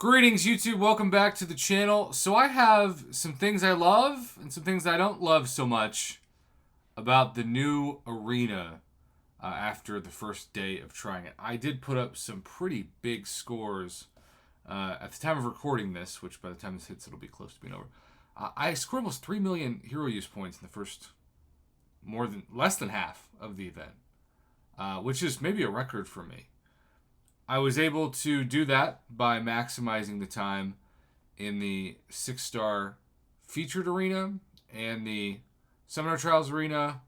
Greetings, YouTube. Welcome back to the channel. So I have some things I love and some things I don't love so much about the new arena after the first day of trying it. I did put up some pretty big scores at the time of recording this, which by the time this hits, it'll be close to being over. I scored almost 3 million hero use points in the first less than half of the event, which is maybe a record for me. I was able to do that by maximizing the time in the 6-star featured arena and the Summoner Trials arena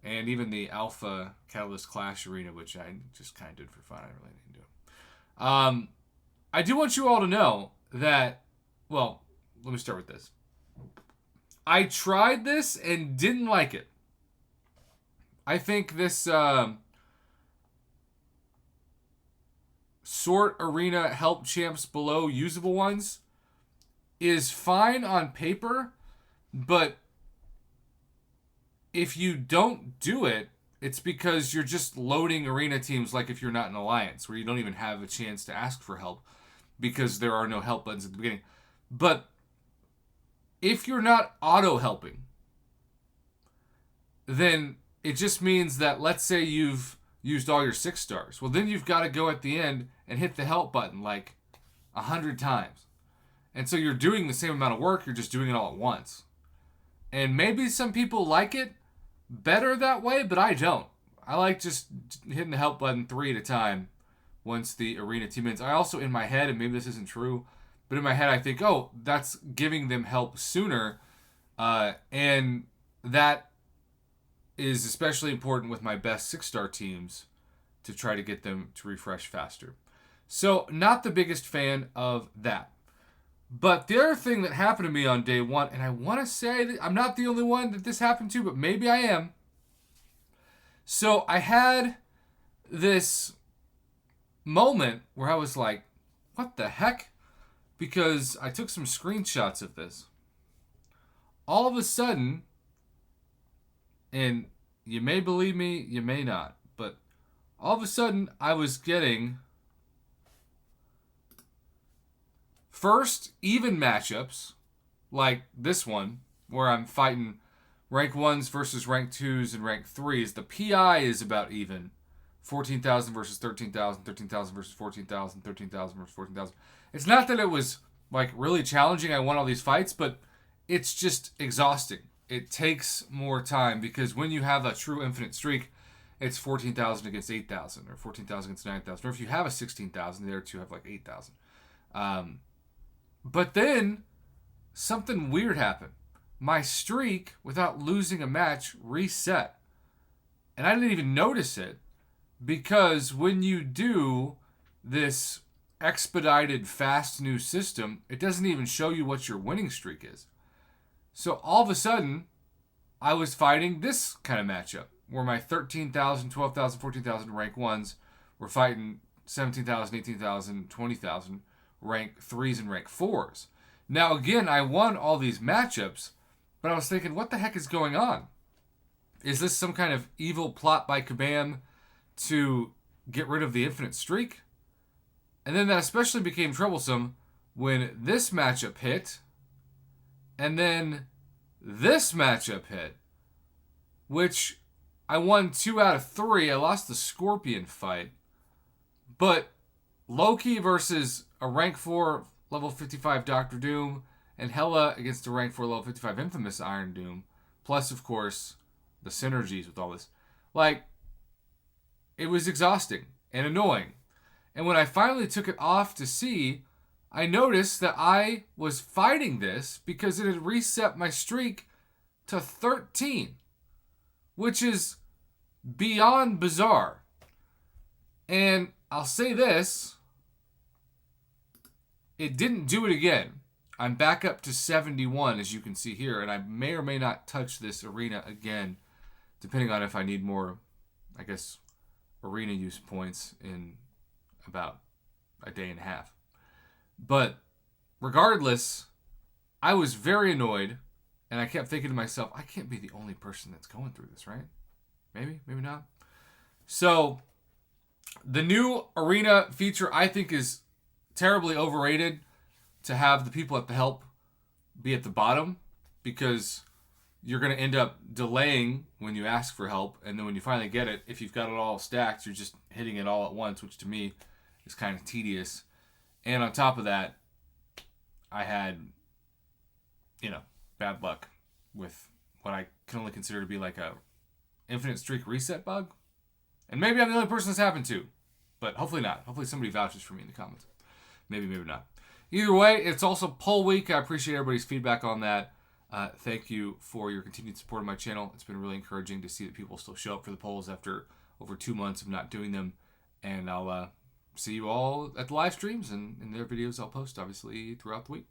and even the Alpha Catalyst Clash arena, which I just kind of did for fun. I really didn't do it. I do want you all to know that, well, let me start with this. I tried this and didn't like it. I think this sort arena help champs below usable ones is fine on paper, but if you don't do it, it's because you're just loading arena teams like if you're not in alliance, where you don't even have a chance to ask for help because there are no help buttons at the beginning. But if you're not auto helping, then it just means that, let's say you've used all your 6 stars. Well, then you've got to go at the end and hit the help button like 100 times. And so you're doing the same amount of work, you're just doing it all at once. And maybe some people like it better that way, but I don't. I like just hitting the help button 3 at a time once the arena team ends. I also, in my head, and maybe this isn't true, but in my head I think, oh, that's giving them help sooner. And that is especially important with my best 6-star teams to try to get them to refresh faster. So, not the biggest fan of that. But the other thing that happened to me on day one, and I want to say that I'm not the only one that this happened to, but maybe I am. So, I had this moment where I was like, what the heck? Because I took some screenshots of this. All of a sudden, and you may believe me, you may not, but all of a sudden I was getting first even matchups like this one where I'm fighting rank 1s versus rank 2s and rank 3s. The PI is about even. 14,000 versus 13,000, 13,000 versus 14,000, 13,000 versus 14,000. It's not that it was like really challenging. I won all these fights, but it's just exhausting. It takes more time because when you have a true infinite streak, it's 14,000 against 8,000 or 14,000 against 9,000. Or if you have a 16,000, the other two have like 8,000. But then something weird happened. My streak, without losing a match, reset. And I didn't even notice it because when you do this expedited fast new system, it doesn't even show you what your winning streak is. So all of a sudden, I was fighting this kind of matchup where my 13,000, 12,000, 14,000 rank 1s were fighting 17,000, 18,000, 20,000 rank 3s and rank 4s. Now again, I won all these matchups, but I was thinking, what the heck is going on? Is this some kind of evil plot by Kabam to get rid of the infinite streak? And then that especially became troublesome when this matchup hit, and then this matchup hit, which I won 2 out of 3. I lost the Scorpion fight. But Loki versus a rank 4 level 55 Doctor Doom, and Hela against a rank 4 level 55 Infamous Iron Doom, plus, of course, the synergies with all this. Like, it was exhausting and annoying. And when I finally took it off to see, I noticed that I was fighting this because it had reset my streak to 13, which is beyond bizarre. And I'll say this, it didn't do it again. I'm back up to 71, as you can see here, and I may or may not touch this arena again, depending on if I need more, I guess, arena use points in about a day and a half. But regardless, I was very annoyed, and I kept thinking to myself, I can't be the only person that's going through this, right? Maybe, maybe not. So, the new arena feature I think is terribly overrated. to have the people at the help be at the bottom, because you're going to end up delaying when you ask for help, and then when you finally get it, if you've got it all stacked, you're just hitting it all at once, which to me is kind of tedious. And on top of that, I had, bad luck with what I can only consider to be like a infinite streak reset bug. And maybe I'm the only person this happened to, but hopefully not. Hopefully somebody vouches for me in the comments. Maybe not. Either way, it's also poll week. I appreciate everybody's feedback on that. Thank you for your continued support of my channel. It's been really encouraging to see that people still show up for the polls after over 2 months of not doing them. And I'll see you all at the live streams and in their videos I'll post, obviously, throughout the week.